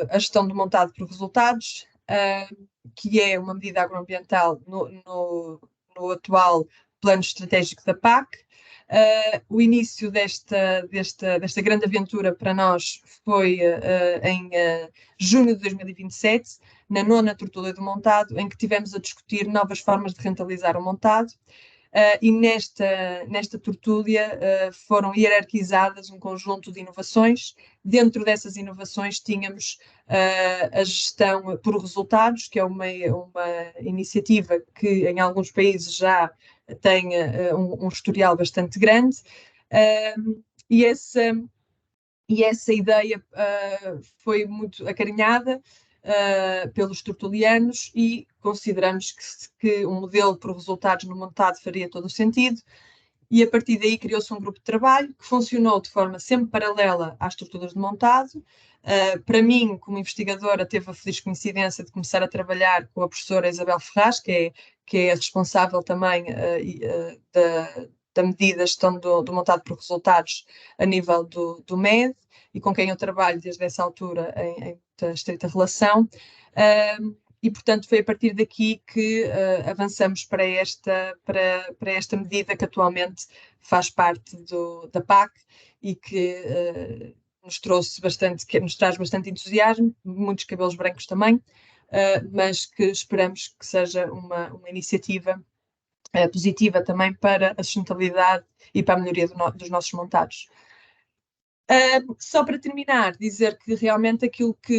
a gestão do montado por resultados, que é uma medida agroambiental no atual plano estratégico da PAC. O início desta grande aventura para nós foi em junho de 2027, na 9ª tertúlia do montado, em que tivemos a discutir novas formas de rentabilizar o montado. E nesta tertúlia foram hierarquizadas um conjunto de inovações. Dentro dessas inovações tínhamos a gestão por resultados, que é uma iniciativa que em alguns países já tem um historial bastante grande, e essa ideia foi muito acarinhada pelos tertulianos e consideramos que um modelo por resultados no montado faria todo o sentido. e a partir daí criou-se um grupo de trabalho que funcionou de forma sempre paralela às estruturas de montado. Para mim, como investigadora, teve a feliz coincidência de começar a trabalhar com a professora Isabel Ferraz, que é a responsável também da medida gestão do montado por resultados a nível do MED, e com quem eu trabalho desde essa altura em estreita relação. E, portanto, foi a partir daqui que avançamos para esta medida que atualmente faz parte da PAC e que nos traz bastante entusiasmo, muitos cabelos brancos também, mas que esperamos que seja uma iniciativa positiva também para a sustentabilidade e para a melhoria dos nossos montados. Só para terminar, dizer que realmente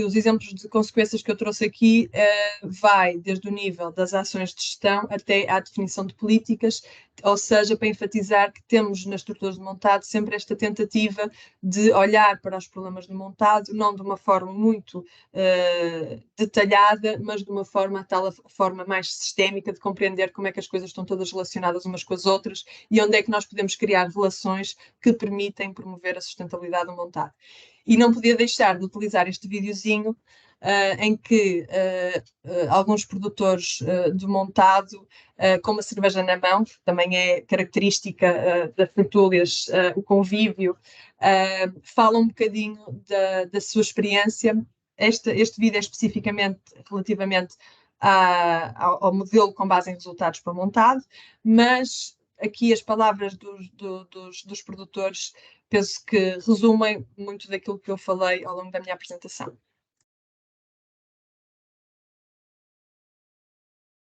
os exemplos de consequências que eu trouxe aqui vai desde o nível das ações de gestão até à definição de políticas, ou seja, para enfatizar que temos nas estruturas de montado sempre esta tentativa de olhar para os problemas do montado, não de uma forma muito detalhada, mas de uma forma, tal forma mais sistémica de compreender como é que as coisas estão todas relacionadas umas com as outras e onde é que nós podemos criar relações que permitem promover a sustentabilidade do montado. E não podia deixar de utilizar este videozinho em que alguns produtores de montado, com uma cerveja na mão, que também é característica das tertúlias, o convívio, falam um bocadinho da sua experiência. Este vídeo é especificamente relativamente ao modelo com base em resultados por montado, mas aqui as palavras dos produtores penso que resumem muito daquilo que eu falei ao longo da minha apresentação.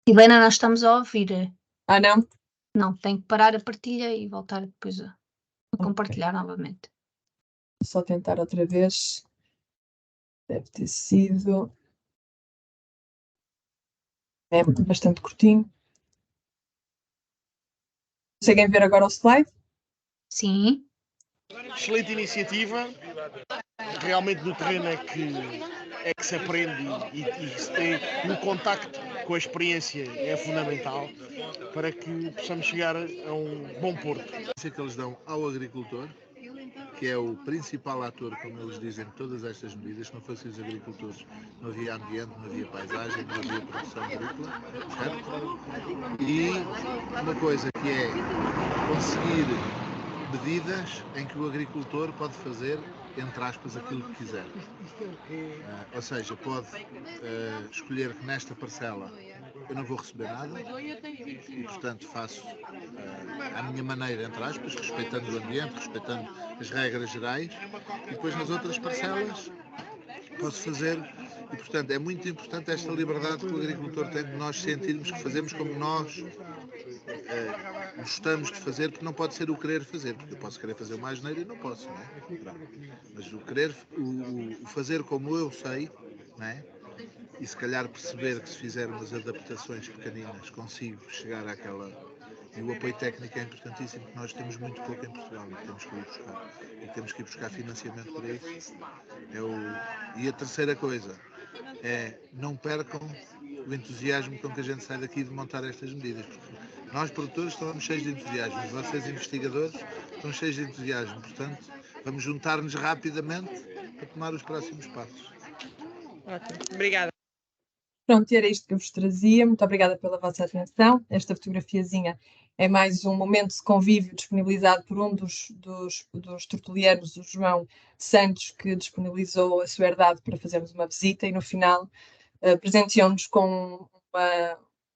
Helena, nós estamos a ouvir. Ah, não? Não, tem que parar a partilha e voltar depois a compartilhar novamente. Só tentar outra vez. Deve ter sido. É bastante curtinho. Conseguem ver agora o slide? Sim. Excelente iniciativa. Realmente no terreno é que se aprende e o contacto com a experiência é fundamental para que possamos chegar a um bom porto. Que eles dão ao agricultor, que é o principal ator, como eles dizem, de todas estas medidas. Se não fossem os agricultores, não havia ambiente, não havia paisagem, não havia produção agrícola, certo? E uma coisa que é conseguir medidas em que o agricultor pode fazer, entre aspas, aquilo que quiser. Ou seja, pode escolher que nesta parcela eu não vou receber nada e, portanto, faço à minha maneira, entre aspas, respeitando o ambiente, respeitando as regras gerais, e depois nas outras parcelas posso fazer. E, portanto, é muito importante esta liberdade que o agricultor tem de nós sentirmos que fazemos como nós gostamos de fazer, porque não pode ser o querer fazer, porque eu posso querer fazer uma asneira e não posso, não é? Mas o fazer como eu sei, não é? E se calhar perceber que se fizer umas adaptações pequeninas consigo chegar àquela. E o apoio técnico é importantíssimo, porque nós temos muito pouco em Portugal e temos que ir buscar. E temos que ir buscar financiamento para isso. E a terceira coisa é não percam o entusiasmo com que a gente sai daqui de montar estas medidas. Porque nós, produtores, estamos cheios de entusiasmo. Vocês, investigadores, estão cheios de entusiasmo. Portanto, vamos juntar-nos rapidamente para tomar os próximos passos. Ótimo. Obrigada. Pronto, era isto que eu vos trazia. Muito obrigada pela vossa atenção. Esta fotografiazinha é mais um momento de convívio disponibilizado por um dos tertulianos, o João Santos, que disponibilizou a sua herdade para fazermos uma visita e no final presenteou-nos com um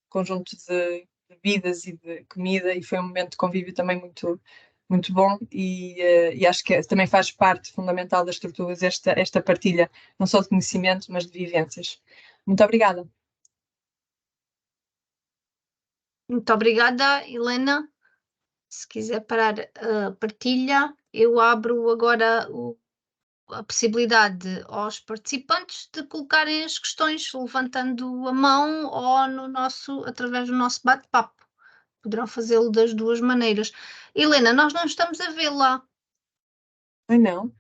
conjunto de bebidas e de comida e foi um momento de convívio também muito, muito bom e acho que também faz parte fundamental das estruturas esta partilha, não só de conhecimento, mas de vivências. Muito obrigada. Muito obrigada, Helena. Se quiser parar a partilha, eu abro agora a possibilidade aos participantes de colocarem as questões levantando a mão ou através do nosso bate-papo. Poderão fazê-lo das duas maneiras. Helena, nós não estamos a vê-la. Ai, não?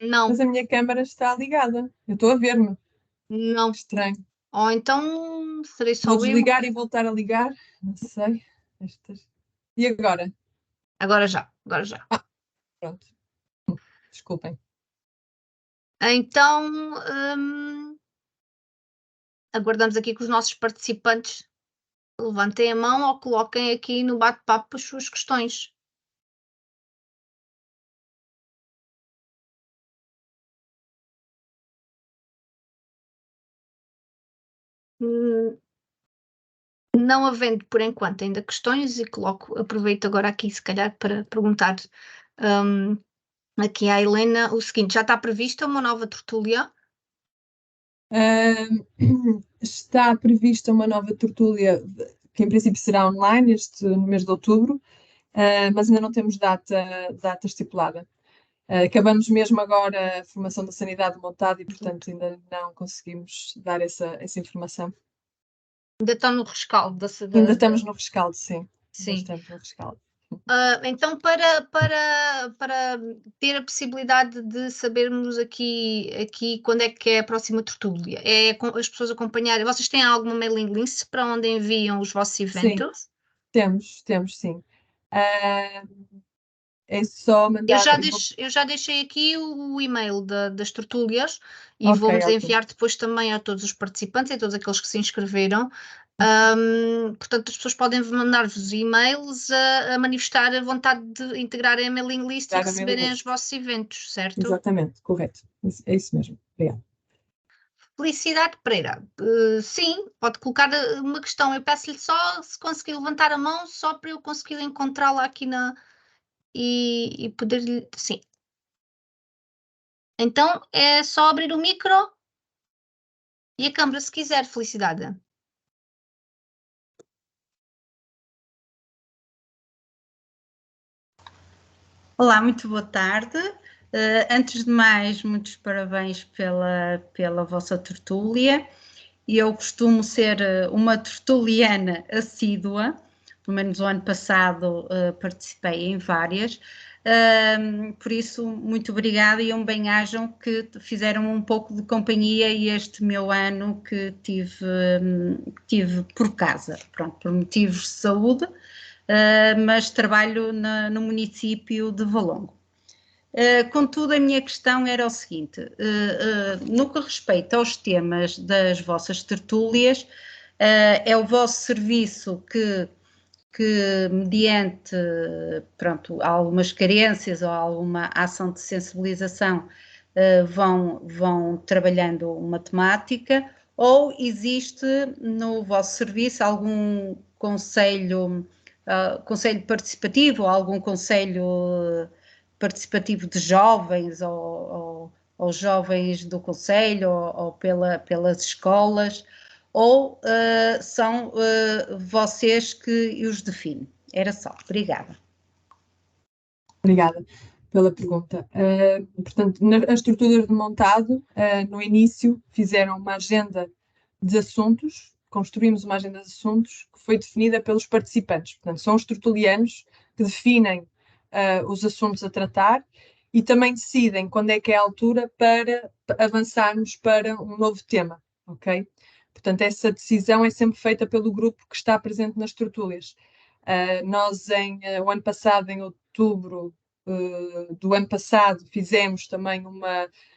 Não, Mas a minha câmara está ligada. Eu estou a ver-me. não. Estranho. Ou então serei só Vou eu. desligar e voltar a ligar. Não sei. E agora? Agora já, agora já. Pronto. Desculpem. Então, aguardamos aqui que os nossos participantes levantem a mão ou coloquem aqui no bate-papo as suas questões. Não havendo, por enquanto, ainda questões, e aproveito agora aqui, se calhar, para perguntar aqui à Helena o seguinte: já está prevista uma nova tertúlia? Está prevista uma nova tertúlia, que em princípio será online no mês de outubro, mas ainda não temos data estipulada. Acabamos mesmo agora a formação da sanidade montada e, portanto, ainda não conseguimos dar essa informação. Ainda estão no rescaldo Ainda estamos no rescaldo, sim. Sim. Ainda estamos no rescaldo. Então, para ter a possibilidade de sabermos aqui quando é que é a próxima tertúlia, as pessoas acompanharem. Vocês têm alguma mailing list para onde enviam os vossos eventos? Sim, temos sim. É só mandar. Eu já deixei aqui o e-mail das tertúlias e Ok, vou-vos ok. enviar depois também a todos os participantes e a todos aqueles que se inscreveram. Portanto, as pessoas podem mandar-vos e-mails a manifestar a vontade de integrarem a mailing list e Integrar a mailing receberem list. os vossos eventos, certo? Exatamente, correto. É isso mesmo. Obrigada. Felicidade Pereira, sim, pode colocar uma questão. Eu peço-lhe só se conseguir levantar a mão, só para eu conseguir encontrá-la aqui e poder-lhe. Sim. Então é só abrir o micro e a câmara, se quiser, Felicidade. Olá, muito boa tarde. Antes de mais, muitos parabéns pela vossa tertúlia. Eu costumo ser uma tertuliana assídua, pelo menos o ano passado participei em várias, por isso, muito obrigada e bem-ajam que fizeram um pouco de companhia este meu ano que tive por casa, pronto, por motivos de saúde, mas trabalho no município de Valongo. Contudo, a minha questão era o seguinte: no que respeita aos temas das vossas tertúlias, é o vosso serviço que mediante, pronto, algumas carências ou alguma ação de sensibilização, vão trabalhando uma temática, ou existe no vosso serviço algum conselho participativo, ou algum conselho participativo de jovens ou jovens do conselho ou pelas escolas, ou são vocês que os definem? Era só. Obrigada. Obrigada pela pergunta. Portanto, as estruturas de montado, no início, fizeram uma agenda de assuntos, construímos uma agenda de assuntos que foi definida pelos participantes. Portanto, são os tertulianos que definem os assuntos a tratar e também decidem quando é que é a altura para avançarmos para um novo tema, ok? Portanto, essa decisão é sempre feita pelo grupo que está presente nas tertúlias. Nós, o ano passado, em outubro do ano passado, fizemos também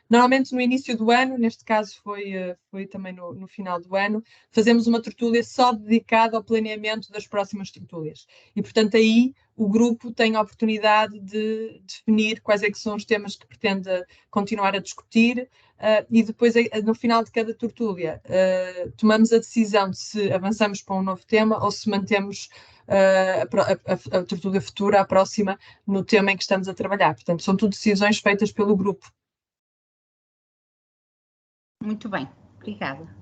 normalmente no início do ano, neste caso foi também no final do ano, fazemos uma tertúlia só dedicada ao planeamento das próximas tertúlias. E, portanto, aí o grupo tem a oportunidade de definir quais é que são os temas que pretende continuar a discutir, e depois, no final de cada tertúlia, tomamos a decisão de se avançamos para um novo tema ou se mantemos a tertúlia futura, a próxima, no tema em que estamos a trabalhar. Portanto, são tudo decisões feitas pelo grupo. Muito bem, obrigada.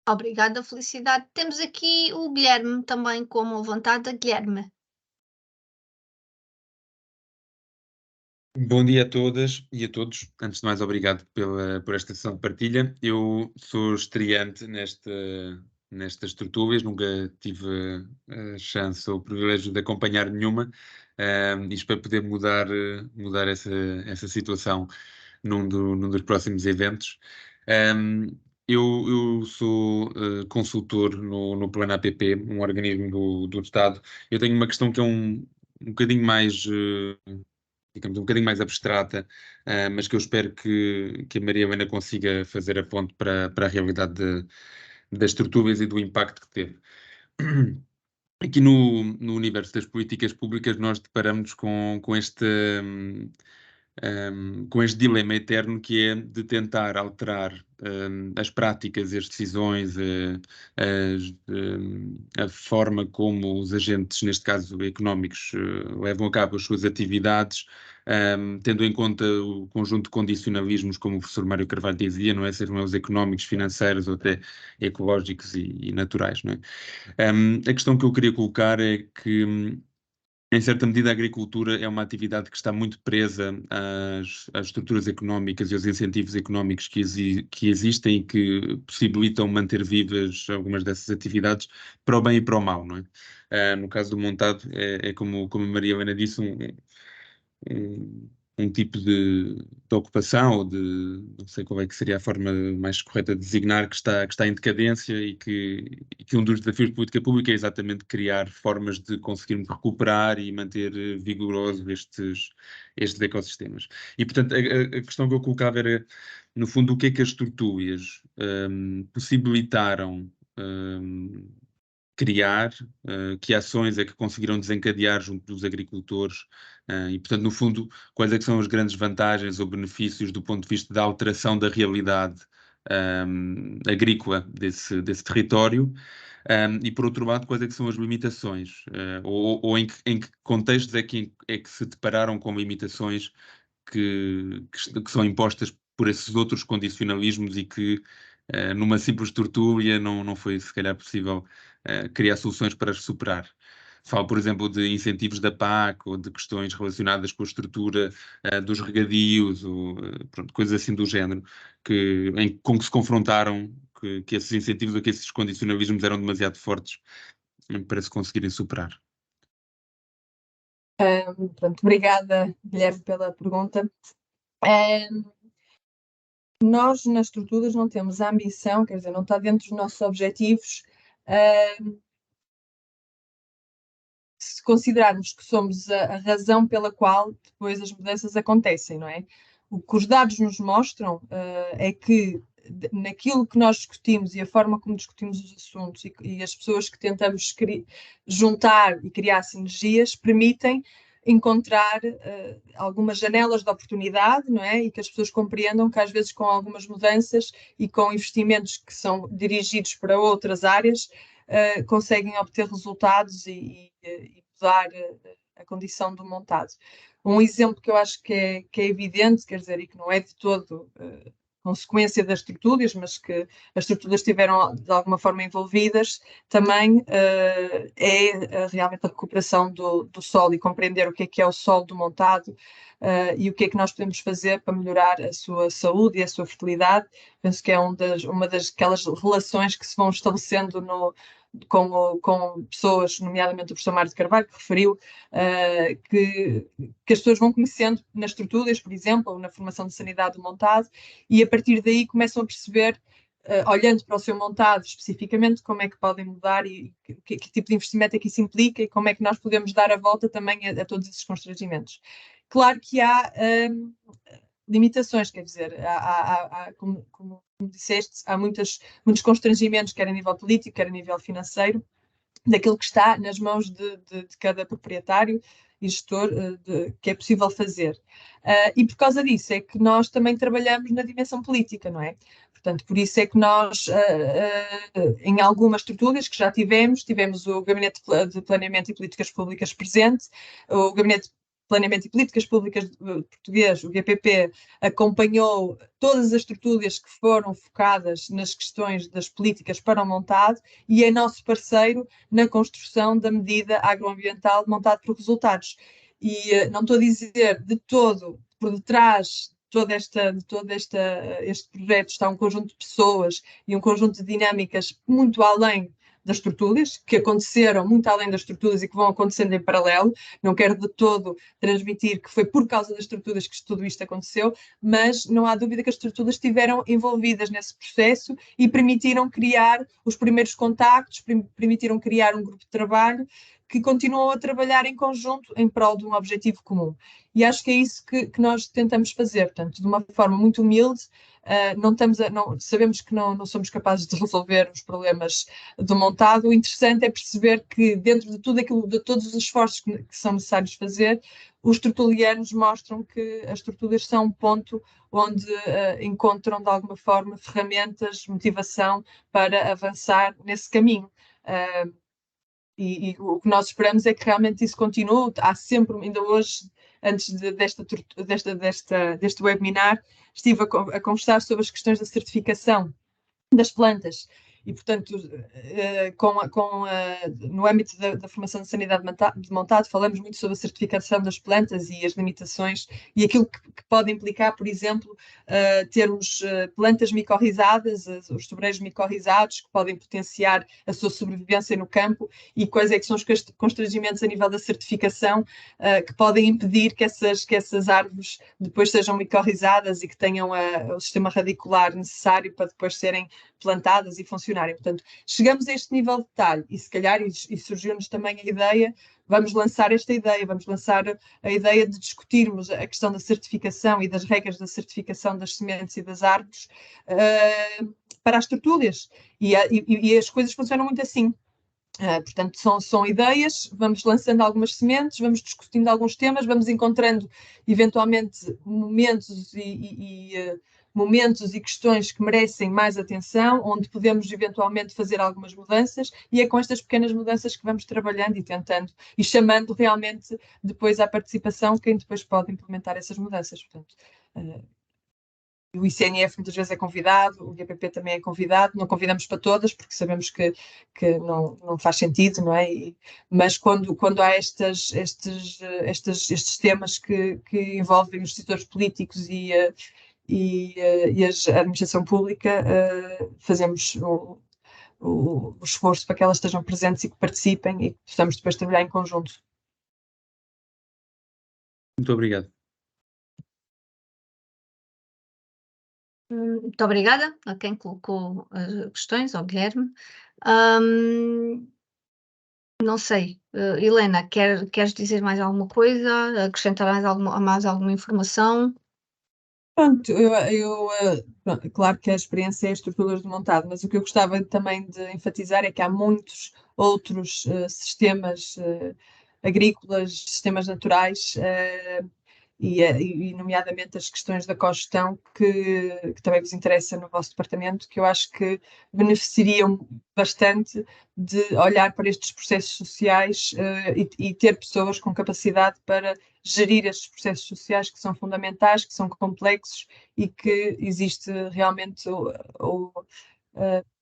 Obrigada, Felicidade. Temos aqui o Guilherme também como levantada. Guilherme. Bom dia a todas e a todos. Antes de mais, obrigado por esta sessão de partilha. Eu sou estreante nestas tertúlias, nunca tive a chance ou o privilégio de acompanhar nenhuma, isto para poder mudar essa situação num dos próximos eventos. Eu sou consultor no Plano APP, um organismo do Estado. Eu tenho uma questão que é bocadinho mais, digamos, um bocadinho mais abstrata, mas que eu espero que a Maria Helena consiga fazer a ponte para a realidade das tertúlias e do impacto que teve. Aqui no universo das políticas públicas nós deparamos com este dilema eterno que é de tentar alterar as práticas e as decisões, a forma como os agentes, neste caso económicos, levam a cabo as suas atividades, tendo em conta o conjunto de condicionalismos, como o professor Mário Carvalho dizia, não é? Sejam eles económicos, financeiros ou até ecológicos e naturais, não é? A questão que eu queria colocar é que, em certa medida, a agricultura é uma atividade que está muito presa às estruturas económicas e aos incentivos económicos que existem e que possibilitam manter vivas algumas dessas atividades para o bem e para o mal, não é? No caso do montado, é como a Maria Helena disse, um tipo de ocupação, ou de, não sei qual é que seria a forma mais correta de designar, que está em decadência e que um dos desafios de política pública é exatamente criar formas de conseguirmos recuperar e manter vigorosos estes ecossistemas. E, portanto, a questão que eu colocava era, no fundo, o que é que as tertúlias possibilitaram criar, que ações é que conseguiram desencadear junto dos agricultores e, portanto, no fundo, quais é que são as grandes vantagens ou benefícios do ponto de vista da alteração da realidade agrícola desse território e, por outro lado, quais é que são as limitações ou em que contextos é que se depararam com limitações que são impostas por esses outros condicionalismos e que numa simples tertúlia não foi, se calhar, possível criar soluções para as superar. Falo, por exemplo, de incentivos da PAC ou de questões relacionadas com a estrutura dos regadios, ou pronto, coisas assim do género, com que se confrontaram que esses incentivos ou que esses condicionalismos eram demasiado fortes para se conseguirem superar. Pronto, obrigada, Guilherme, pela pergunta. Nós, nas estruturas, não temos a ambição, quer dizer, não está dentro dos nossos objetivos, se considerarmos que somos a razão pela qual depois as mudanças acontecem, não é? O que os dados nos mostram é que naquilo que nós discutimos e a forma como discutimos os assuntos e as pessoas que tentamos juntar e criar sinergias permitem encontrar algumas janelas de oportunidade, não é? E que as pessoas compreendam que às vezes com algumas mudanças e com investimentos que são dirigidos para outras áreas conseguem obter resultados e mudar a condição do montado. Um exemplo que eu acho que é evidente, quer dizer, e que não é de todo consequência das tertúlias, mas que as tertúlias estiveram de alguma forma envolvidas, também é realmente a recuperação do solo e compreender o que é o solo do montado e o que é que nós podemos fazer para melhorar a sua saúde e a sua fertilidade. Penso que é uma das relações que se vão estabelecendo com pessoas, nomeadamente o professor Mário de Carvalho, que referiu que as pessoas vão conhecendo nas tertúlias, por exemplo, ou na formação de sanidade do montado, e a partir daí começam a perceber, olhando para o seu montado especificamente, como é que podem mudar e que tipo de investimento é que isso implica e como é que nós podemos dar a volta também a todos esses constrangimentos. Claro que há limitações, quer dizer, como disseste, há muitos constrangimentos, quer a nível político, quer a nível financeiro, daquilo que está nas mãos de cada proprietário e gestor que é possível fazer. E por causa disso é que nós também trabalhamos na dimensão política, não é? Portanto, por isso é que nós, em algumas tertúlias que já tivemos o Gabinete de Planeamento e Políticas Públicas presente, o Gabinete de Planeamento e Políticas Públicas português, o GPP, acompanhou todas as tertúlias que foram focadas nas questões das políticas para o montado e é nosso parceiro na construção da medida agroambiental montada por resultados. E não estou a dizer de todo, por detrás de todo este projeto está um conjunto de pessoas e um conjunto de dinâmicas muito além das tertúlias, que aconteceram muito além das tertúlias e que vão acontecendo em paralelo. Não quero de todo transmitir que foi por causa das tertúlias que tudo isto aconteceu, mas não há dúvida que as tertúlias estiveram envolvidas nesse processo e permitiram criar os primeiros contactos, permitiram criar um grupo de trabalho que continuam a trabalhar em conjunto em prol de um objetivo comum. E acho que é isso que nós tentamos fazer, portanto, de uma forma muito humilde. Sabemos que não somos capazes de resolver os problemas do montado. O interessante é perceber que, dentro de tudo aquilo, de todos os esforços que são necessários fazer, os tertulianos mostram que as tertúlias são um ponto onde encontram, de alguma forma, ferramentas, motivação para avançar nesse caminho. E o que nós esperamos é que realmente isso continue. Há sempre, ainda hoje, antes deste webinar, estive a conversar sobre as questões da certificação das plantas. E, portanto, no âmbito da formação de sanidade de montado, falamos muito sobre a certificação das plantas e as limitações e aquilo que pode implicar, por exemplo, termos plantas micorrizadas, os sobreiros micorrizados, que podem potenciar a sua sobrevivência no campo, e quais é que são os constrangimentos a nível da certificação que podem impedir que essas árvores depois sejam micorrizadas e que tenham o sistema radicular necessário para depois serem plantadas e funcionarem. Portanto, chegamos a este nível de detalhe e se calhar, e surgiu-nos também a ideia, vamos lançar a ideia de discutirmos a questão da certificação e das regras da certificação das sementes e das árvores para as tertúlias. E as coisas funcionam muito assim. Portanto, são ideias, vamos lançando algumas sementes, vamos discutindo alguns temas, vamos encontrando eventualmente momentos e questões que merecem mais atenção, onde podemos eventualmente fazer algumas mudanças, e é com estas pequenas mudanças que vamos trabalhando e tentando, e chamando realmente depois à participação quem depois pode implementar essas mudanças. Portanto, o ICNF muitas vezes é convidado, o GPP também é convidado, não convidamos para todas, porque sabemos que não faz sentido, não é? Mas quando há estes temas que envolvem os setores políticos e a administração pública, fazemos o esforço para que elas estejam presentes e que participem e que possamos depois trabalhar em conjunto. Muito obrigado. Muito obrigada a quem colocou as questões, ao Guilherme. Não sei, Helena, queres dizer mais alguma coisa? Acrescentar mais alguma informação? Pronto, claro que a experiência é a estrutura de montado, mas o que eu gostava também de enfatizar é que há muitos outros sistemas agrícolas, sistemas naturais, e nomeadamente as questões da cogestão que também vos interessa no vosso departamento, que eu acho que beneficiariam bastante de olhar para estes processos sociais e ter pessoas com capacidade para gerir estes processos sociais que são fundamentais, que são complexos e que existe realmente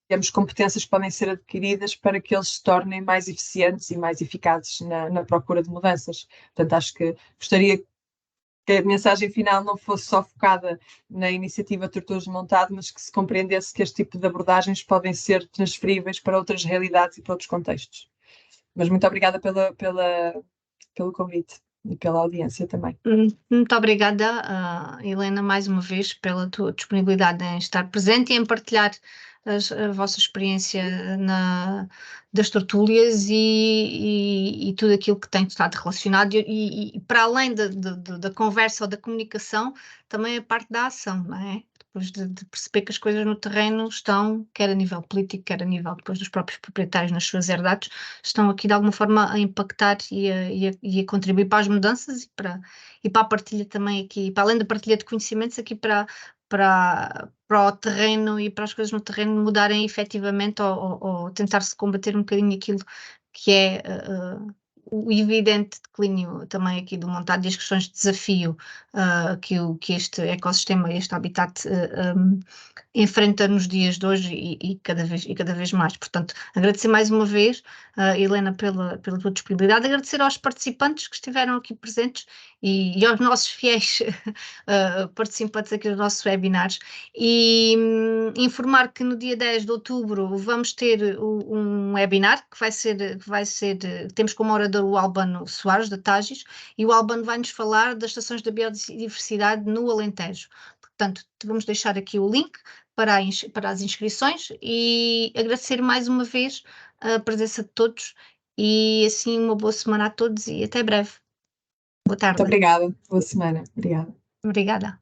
temos competências que podem ser adquiridas para que eles se tornem mais eficientes e mais eficazes na procura de mudanças. Portanto, acho que gostaria que a mensagem final não fosse só focada na iniciativa Torturas de Montado, mas que se compreendesse que este tipo de abordagens podem ser transferíveis para outras realidades e para outros contextos. Mas muito obrigada pelo convite e pela audiência também. Muito obrigada, Helena, mais uma vez, pela tua disponibilidade em estar presente e em partilhar a vossa experiência das tertúlias e tudo aquilo que tem estado relacionado e para além da conversa ou da comunicação, também a parte da ação, não é? Depois de perceber que as coisas no terreno estão, quer a nível político, quer a nível depois dos próprios proprietários nas suas herdades, estão aqui de alguma forma a impactar e a contribuir para as mudanças e para a partilha também aqui, para além da partilha de conhecimentos aqui para o terreno e para as coisas no terreno mudarem efetivamente ou tentar-se combater um bocadinho aquilo que é o evidente declínio também aqui do montado e as questões de desafio que este ecossistema, este habitat enfrenta nos dias de hoje e cada vez mais. Portanto, agradecer mais uma vez, Helena, pela tua disponibilidade, agradecer aos participantes que estiveram aqui presentes e aos nossos fiéis participantes aqui dos nossos webinars e informar que no dia 10 de outubro vamos ter um webinar que vai ser temos como orador o Albano Soares, da Tages, e o Albano vai-nos falar das estações da biodiversidade no Alentejo. Portanto, vamos deixar aqui o link para as inscrições e agradecer mais uma vez a presença de todos E assim, uma boa semana a todos e até breve. Boa tarde. Muito obrigada. Boa semana. Obrigada. Obrigada.